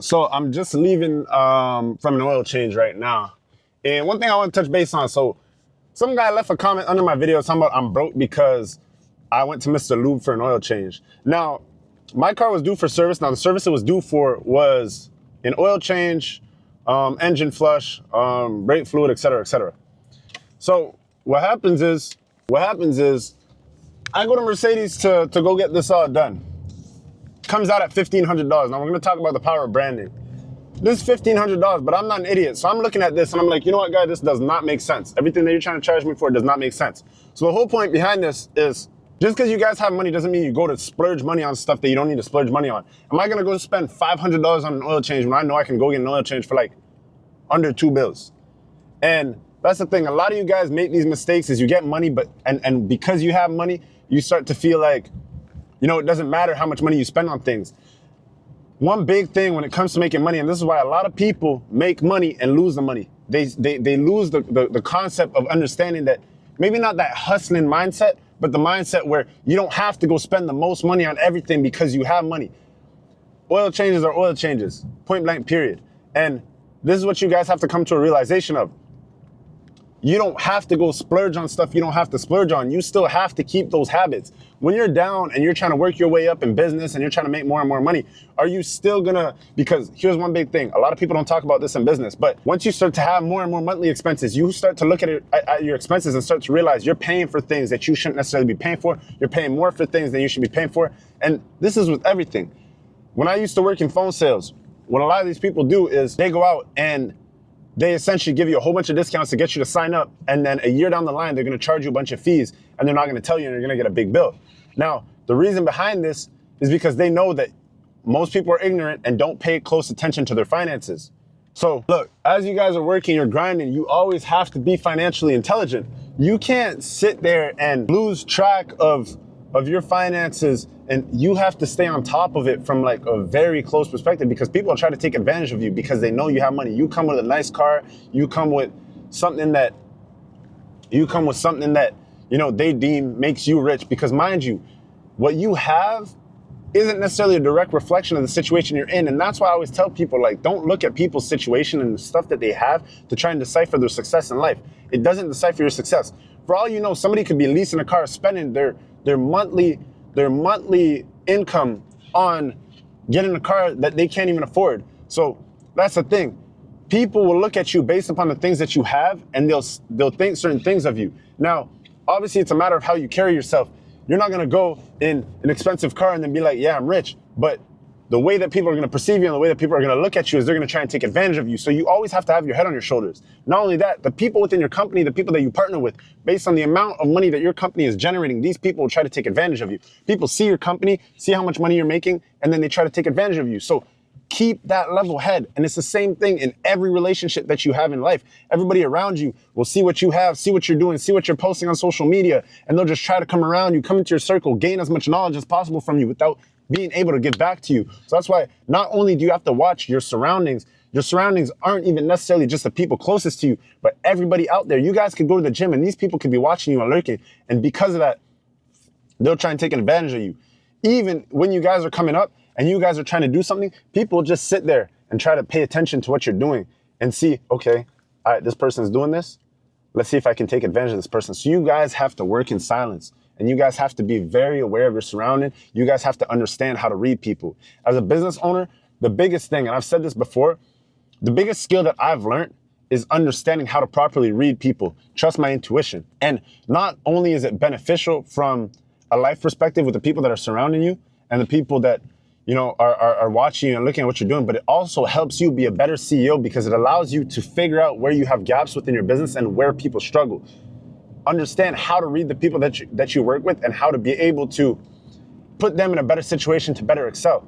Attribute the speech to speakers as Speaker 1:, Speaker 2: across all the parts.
Speaker 1: So I'm just leaving from an oil change right now. And one thing I want to touch base on, so some guy left a comment under my video talking about I'm broke because I went to Mr. Lube for an oil change. Now, my car was due for service. Now, the service it was due for was an oil change, engine flush, brake fluid, etc., etc. So what happens is I go to Mercedes to go get this all done. Comes out at $1,500. Now we're gonna talk about the power of branding. This is $1,500, but I'm not an idiot. So I'm looking at this and I'm like, you know what, guy, this does not make sense. Everything that you're trying to charge me for does not make sense. So the whole point behind this is just because you guys have money doesn't mean you go to splurge money on stuff that you don't need to splurge money on. Am I gonna go spend $500 on an oil change when I know I can go get an oil change for like under $2 bills? And that's the thing. A lot of you guys make these mistakes is you get money, but and because you have money, you start to feel like, you know, it doesn't matter how much money you spend on things. One big thing when it comes to making money, and this is why a lot of people make money and lose the money. They lose the concept of understanding that maybe not that hustling mindset, but the mindset where you don't have to go spend the most money on everything because you have money. Oil changes are oil changes, point blank, period. And this is what you guys have to come to a realization of. You don't have to go splurge on stuff you don't have to splurge on. You still have to keep those habits. When you're down and you're trying to work your way up in business and you're trying to make more and more money, are you still gonna, because here's one big thing. A lot of people don't talk about this in business, but once you start to have more and more monthly expenses, you start to look at your expenses and start to realize you're paying for things that you shouldn't necessarily be paying for. You're paying more for things than you should be paying for. And this is with everything. When I used to work in phone sales, what a lot of these people do is they go out and they essentially give you a whole bunch of discounts to get you to sign up, and then a year down the line, they're gonna charge you a bunch of fees, and they're not gonna tell you, and you're gonna get a big bill. Now, the reason behind this is because they know that most people are ignorant and don't pay close attention to their finances. So look, as you guys are working, you're grinding, you always have to be financially intelligent. You can't sit there and lose track of your finances, and you have to stay on top of it from like a very close perspective, because people are trying to take advantage of you because they know you have money. You come with a nice car, you come with something that you know they deem makes you rich, because mind you, what you have isn't necessarily a direct reflection of the situation you're in. And that's why I always tell people, like, don't look at people's situation and the stuff that they have to try and decipher their success in life. It doesn't decipher your success. For all you know, somebody could be leasing a car, spending their monthly income on getting a car that they can't even afford. So that's the thing. People will look at you based upon the things that you have, and they'll think certain things of you. Now, obviously, it's a matter of how you carry yourself. You're not gonna go in an expensive car and then be like, yeah, I'm rich. But the way that people are gonna perceive you and the way that people are gonna look at you is they're gonna try and take advantage of you. So you always have to have your head on your shoulders. Not only that, the people within your company, the people that you partner with, based on the amount of money that your company is generating, these people will try to take advantage of you. People see your company, see how much money you're making, and then they try to take advantage of you. So keep that level head. And it's the same thing in every relationship that you have in life. Everybody around you will see what you have, see what you're doing, see what you're posting on social media, and they'll just try to come around you, come into your circle, gain as much knowledge as possible from you without being able to give back to you. So that's why not only do you have to watch your surroundings aren't even necessarily just the people closest to you, but everybody out there. You guys could go to the gym and these people could be watching you and lurking. And because of that, they'll try and take advantage of you. Even when you guys are coming up and you guys are trying to do something, people just sit there and try to pay attention to what you're doing and see, okay, all right, this person's doing this. Let's see if I can take advantage of this person. So you guys have to work in silence. And you guys have to be very aware of your surrounding. You guys have to understand how to read people. As a business owner, the biggest thing, and I've said this before, the biggest skill that I've learned is understanding how to properly read people, trust my intuition. And not only is it beneficial from a life perspective with the people that are surrounding you and the people that, you know, are watching you and looking at what you're doing, but it also helps you be a better CEO because it allows you to figure out where you have gaps within your business and where people struggle. Understand how to read the people that you work with and how to be able to put them in a better situation to better excel.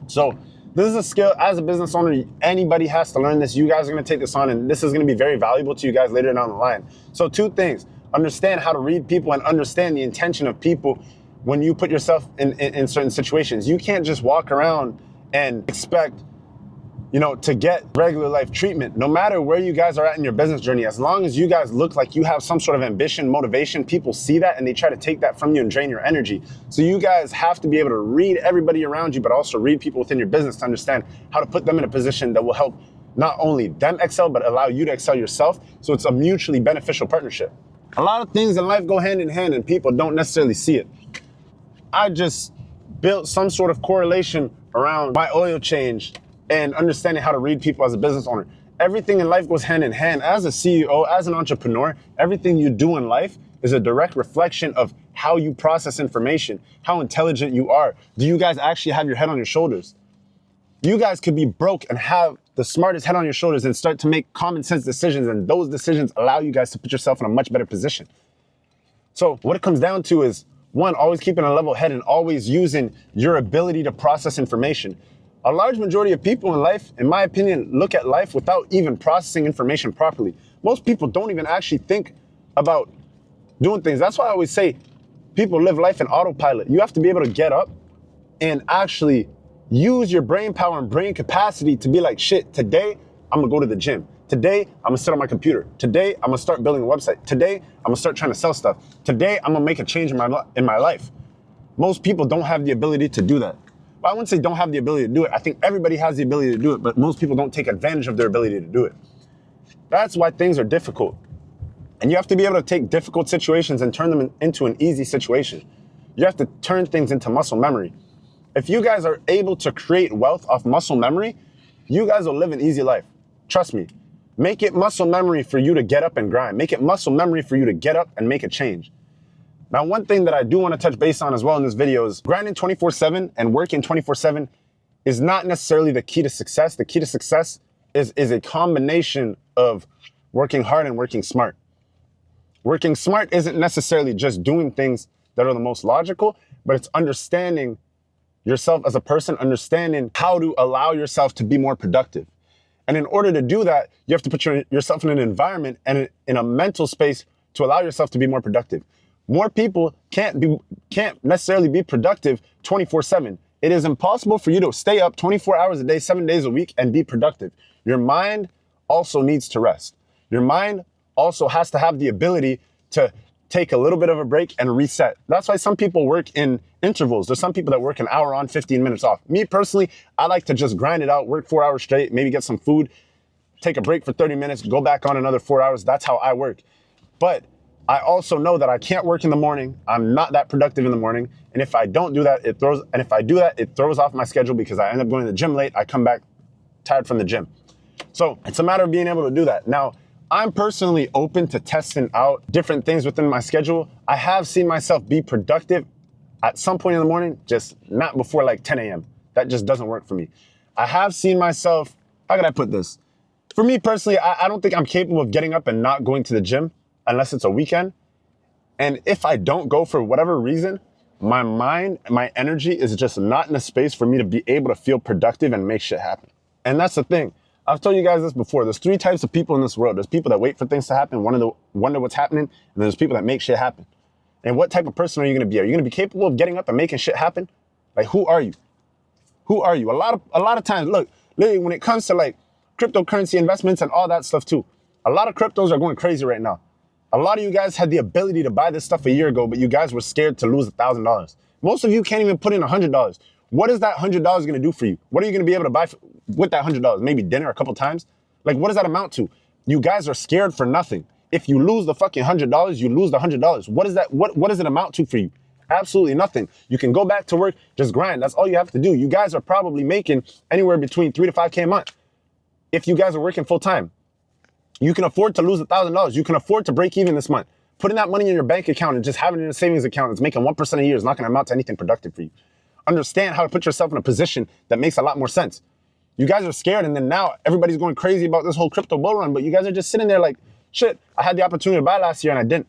Speaker 1: So this is a skill as a business owner. Anybody has to learn this. You guys are going to take this on, and this is going to be very valuable to you guys later down the line. So two things: understand how to read people and understand the intention of people when you put yourself in certain situations. You can't just walk around and expect to get regular life treatment. No matter where you guys are at in your business journey, as long as you guys look like you have some sort of ambition, motivation, people see that and they try to take that from you and drain your energy. So you guys have to be able to read everybody around you, but also read people within your business to understand how to put them in a position that will help not only them excel, but allow you to excel yourself. So it's a mutually beneficial partnership. A lot of things in life go hand in hand and people don't necessarily see it. I just built some sort of correlation around my oil change and understanding how to read people as a business owner. Everything in life goes hand in hand. As a CEO, as an entrepreneur, everything you do in life is a direct reflection of how you process information, how intelligent you are. Do you guys actually have your head on your shoulders? You guys could be broke and have the smartest head on your shoulders and start to make common sense decisions, and those decisions allow you guys to put yourself in a much better position. So what it comes down to is, one, always keeping a level head and always using your ability to process information. A large majority of people in life, in my opinion, look at life without even processing information properly. Most people don't even actually think about doing things. That's why I always say people live life in autopilot. You have to be able to get up and actually use your brain power and brain capacity to be like, shit, today I'm gonna go to the gym. Today I'm gonna sit on my computer. Today I'm gonna start building a website. Today I'm gonna start trying to sell stuff. Today I'm gonna make a change in my life. Most people don't have the ability to do that. I wouldn't say don't have the ability to do it. I think everybody has the ability to do it, but most people don't take advantage of their ability to do it. That's why things are difficult. And you have to be able to take difficult situations and turn them into an easy situation. You have to turn things into muscle memory. If you guys are able to create wealth off muscle memory, you guys will live an easy life. Trust me. Make it muscle memory for you to get up and grind. Make it muscle memory for you to get up and make a change. Now, one thing that I do want to touch base on as well in this video is grinding 24/7 and working 24/7 is not necessarily the key to success. The key to success is a combination of working hard and working smart. Working smart isn't necessarily just doing things that are the most logical, but it's understanding yourself as a person, understanding how to allow yourself to be more productive. And in order to do that, you have to put yourself in an environment and in a mental space to allow yourself to be more productive. More people can't necessarily be productive 24/7. It is impossible for you to stay up 24 hours a day, 7 days a week and be productive. Your mind also needs to rest. Your mind also has to have the ability to take a little bit of a break and reset. That's why some people work in intervals. There's some people that work an hour on, 15 minutes off. Me personally, I like to just grind it out, work 4 hours straight, maybe get some food, take a break for 30 minutes, go back on another 4 hours. That's how I work. But I also know that I can't work in the morning. I'm not that productive in the morning. And if I don't do that, it throws off my schedule because I end up going to the gym late. I come back tired from the gym. So it's a matter of being able to do that. Now, I'm personally open to testing out different things within my schedule. I have seen myself be productive at some point in the morning, just not before like 10 a.m. That just doesn't work for me. I have seen myself, how can I put this? For me personally, I don't think I'm capable of getting up and not going to the gym unless it's a weekend. And if I don't go for whatever reason, my mind, my energy is just not in a space for me to be able to feel productive and make shit happen. And that's the thing. I've told you guys this before. There's 3 types of people in this world. There's people that wait for things to happen, wonder what's happening, and there's people that make shit happen. And what type of person are you gonna be? Are you gonna be capable of getting up and making shit happen? Like, who are you? Who are you? A lot of times, look, literally when it comes to like cryptocurrency investments and all that stuff too, a lot of cryptos are going crazy right now. A lot of you guys had the ability to buy this stuff a year ago, but you guys were scared to lose $1,000. Most of you can't even put in $100. What is that $100 gonna do for you? What are you gonna be able to buy with that $100? Maybe dinner a couple times? Like, what does that amount to? You guys are scared for nothing. If you lose the fucking $100, you lose the $100. What is that? What does it amount to for you? Absolutely nothing. You can go back to work, just grind. That's all you have to do. You guys are probably making anywhere between 3 to 5K a month. If you guys are working full time, you can afford to lose $1,000. You can afford to break even this month. Putting that money in your bank account and just having it in a savings account that's making 1% a year is not going to amount to anything productive for you. Understand how to put yourself in a position that makes a lot more sense. You guys are scared, and then now everybody's going crazy about this whole crypto bull run, but you guys are just sitting there like, shit, I had the opportunity to buy last year and I didn't.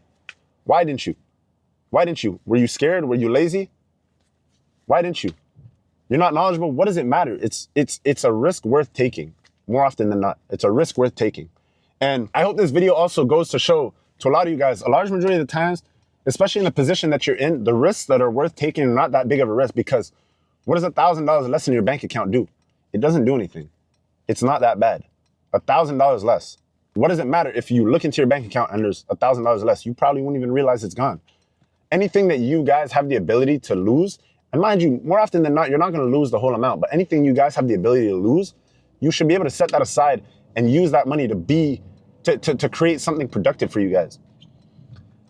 Speaker 1: Why didn't you? Why didn't you? Were you scared? Were you lazy? Why didn't you? You're not knowledgeable. What does it matter? It's a risk worth taking. More often than not, it's a risk worth taking. And I hope this video also goes to show to a lot of you guys, a large majority of the times, especially in the position that you're in, the risks that are worth taking are not that big of a risk, because what does $1,000 less in your bank account do? It doesn't do anything. It's not that bad. $1,000 less. What does it matter if you look into your bank account and there's $1,000 less? You probably wouldn't even realize it's gone. Anything that you guys have the ability to lose, and mind you, more often than not, you're not going to lose the whole amount, but anything you guys have the ability to lose, you should be able to set that aside and use that money to create something productive for you guys.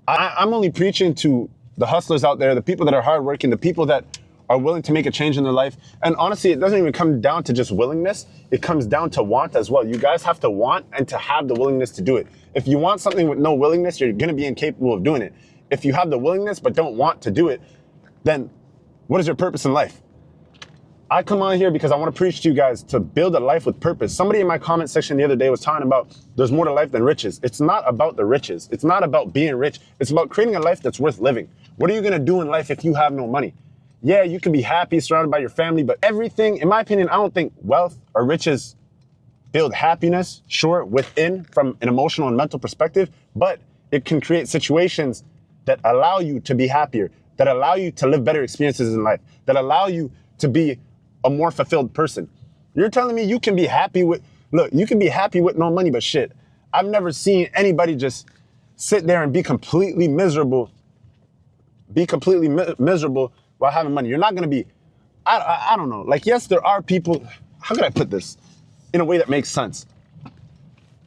Speaker 1: I'm only preaching to the hustlers out there, the people that are hardworking, the people that are willing to make a change in their life. And honestly, it doesn't even come down to just willingness. It comes down to want as well. You guys have to want and to have the willingness to do it. If you want something with no willingness, you're going to be incapable of doing it. If you have the willingness but don't want to do it, then what is your purpose in life? I come on here because I want to preach to you guys to build a life with purpose. Somebody in my comment section the other day was talking about there's more to life than riches. It's not about the riches. It's not about being rich. It's about creating a life that's worth living. What are you going to do in life if you have no money? Yeah, you can be happy surrounded by your family, but everything, in my opinion, I don't think wealth or riches build happiness, sure, within from an emotional and mental perspective, but it can create situations that allow you to be happier, that allow you to live better experiences in life, that allow you to be a more fulfilled person. You're telling me you can be happy with, look, you can be happy with no money, but shit, I've never seen anybody just sit there and be completely miserable while having money. You're not gonna be, I don't know. Like, yes, there are people, how could I put this in a way that makes sense?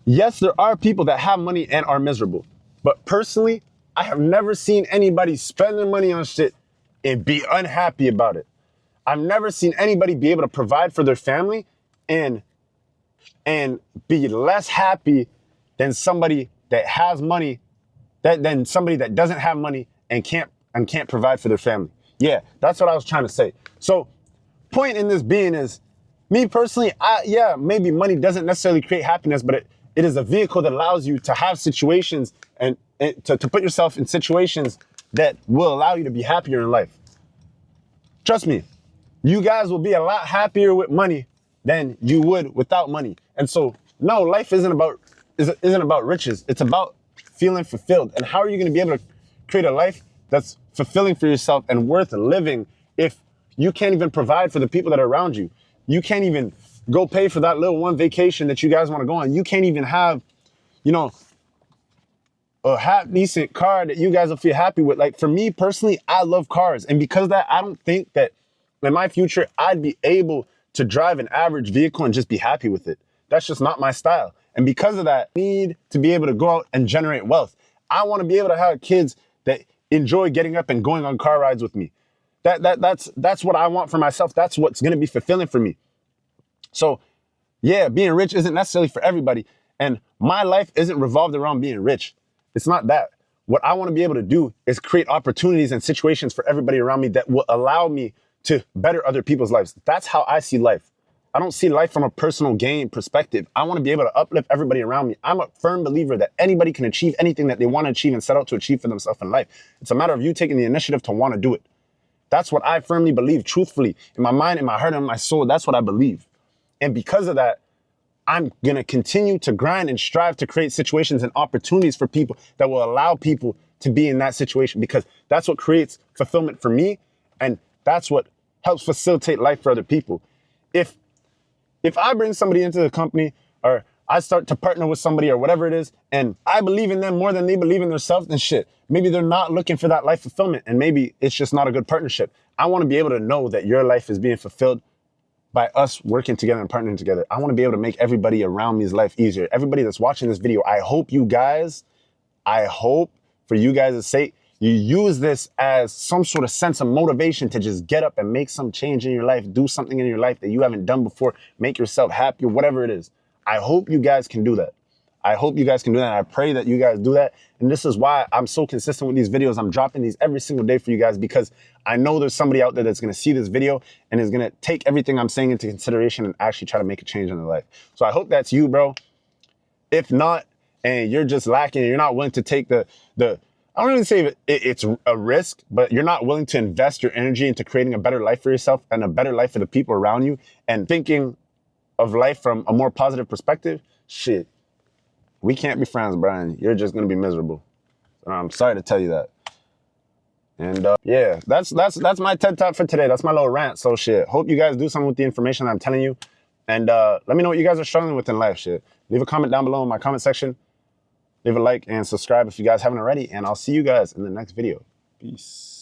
Speaker 1: Yes, there are people that have money and are miserable. But personally, I have never seen anybody spend their money on shit and be unhappy about it. I've never seen anybody be able to provide for their family and be less happy than somebody that has money, than somebody that doesn't have money and can't provide for their family. Yeah, that's what I was trying to say. So, point in this being is, me personally, maybe money doesn't necessarily create happiness, but it is a vehicle that allows you to have situations and to put yourself in situations that will allow you to be happier in life. Trust me, you guys will be a lot happier with money than you would without money. And so, no, life isn't about riches. It's about feeling fulfilled. And how are you going to be able to create a life that's fulfilling for yourself and worth living if you can't even provide for the people that are around you? You can't even go pay for that little one vacation that you guys want to go on. You can't even have, a half decent car that you guys will feel happy with. Like, for me personally, I love cars. And because of that, I don't think that in my future, I'd be able to drive an average vehicle and just be happy with it. That's just not my style. And because of that, I need to be able to go out and generate wealth. I want to be able to have kids that enjoy getting up and going on car rides with me. That's what I want for myself. That's what's going to be fulfilling for me. So, yeah, being rich isn't necessarily for everybody. And my life isn't revolved around being rich. It's not that. What I want to be able to do is create opportunities and situations for everybody around me that will allow me to better other people's lives. That's how I see life. I don't see life from a personal gain perspective. I want to be able to uplift everybody around me. I'm a firm believer that anybody can achieve anything that they want to achieve and set out to achieve for themselves in life. It's a matter of you taking the initiative to want to do it. That's what I firmly believe, truthfully. In my mind, in my heart, and in my soul, that's what I believe. And because of that, I'm going to continue to grind and strive to create situations and opportunities for people that will allow people to be in that situation, because that's what creates fulfillment for me. And that's what helps facilitate life for other people. If I bring somebody into the company, or I start to partner with somebody or whatever it is, and I believe in them more than they believe in themselves, then shit, maybe they're not looking for that life fulfillment, and maybe it's just not a good partnership. I want to be able to know that your life is being fulfilled by us working together and partnering together. I want to be able to make everybody around me's life easier. Everybody that's watching this video, I hope for you guys' sake, you use this as some sort of sense of motivation to just get up and make some change in your life, do something in your life that you haven't done before, make yourself happier, whatever it is. I hope you guys can do that. I hope you guys can do that. I pray that you guys do that. And this is why I'm so consistent with these videos. I'm dropping these every single day for you guys, because I know there's somebody out there that's going to see this video and is going to take everything I'm saying into consideration and actually try to make a change in their life. So I hope that's you, bro. If not, and you're just lacking and you're not willing to take I don't really say it's a risk, but you're not willing to invest your energy into creating a better life for yourself and a better life for the people around you and thinking of life from a more positive perspective, shit, we can't be friends, Brian. You're just going to be miserable. I'm sorry to tell you that. And yeah, that's my TED Talk for today. That's my little rant. So shit, hope you guys do something with the information I'm telling you. And let me know what you guys are struggling with in life. Shit. Leave a comment down below in my comment section. Leave a like and subscribe if you guys haven't already. And I'll see you guys in the next video. Peace.